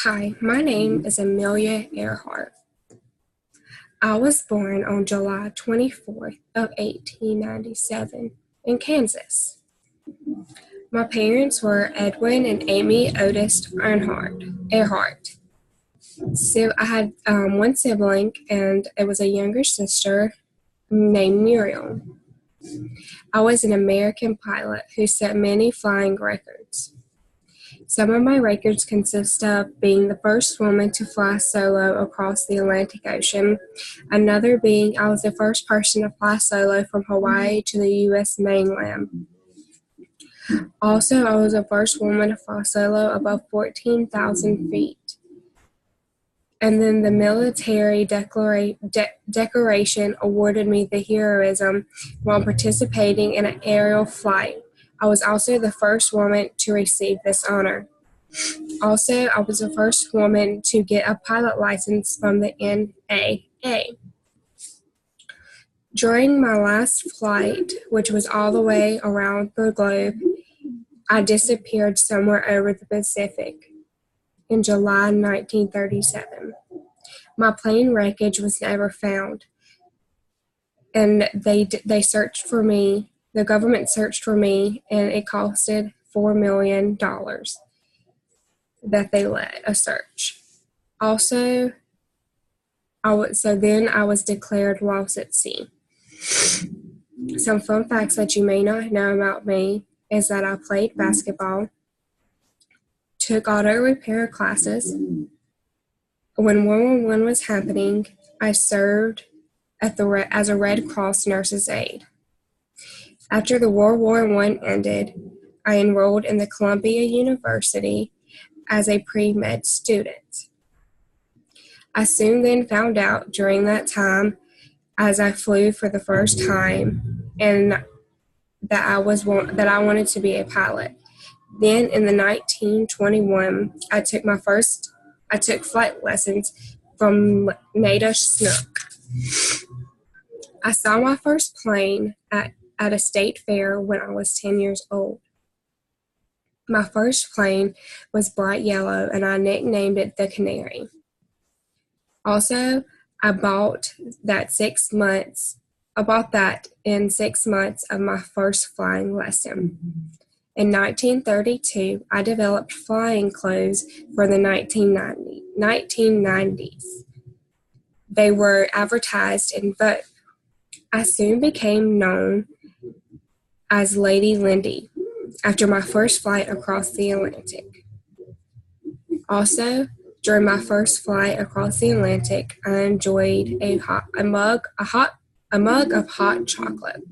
Hi, my name is Amelia Earhart. I was born on July 24th of 1897 in Kansas. My parents were Edwin and Amy Otis Earhart. So I had one sibling, and it was a younger sister named Muriel. I was an American pilot who set many flying records. Some of my records consist of being the first woman to fly solo across the Atlantic Ocean, another being I was the first person to fly solo from Hawaii to the U.S. mainland. Also, I was the first woman to fly solo above 14,000 feet. And then the military decoration awarded me the heroism while participating in an aerial flight. I was also the first woman to receive this honor. Also, I was the first woman to get a pilot license from the NAA. During my last flight, which was all the way around the globe, I disappeared somewhere over the Pacific in July 1937. My plane wreckage was never found, and they searched for me. The government searched for me, and it costed $4 million that they let a search. Also, then I was declared lost at sea. Some fun facts that you may not know about me is that I played basketball, took auto repair classes. When World War I was happening, I served as a Red Cross nurse's aide. After the World War I ended, I enrolled in the Columbia University as a pre-med student. I soon then found out during that time, as I flew for the first time, and that I wanted to be a pilot. Then in the 1921, I took flight lessons from Nada Snook. I saw my first plane at a state fair when I was 10 years old. My first plane was bright yellow, and I nicknamed it the Canary. Also, I bought that in 6 months of my first flying lesson. In 1932, I developed flying clothes for the 1990s. They were advertised in Vogue. I soon became known as Lady Lindy after my first flight across the Atlantic. Also, during my first flight across the Atlantic, I enjoyed a mug of hot chocolate.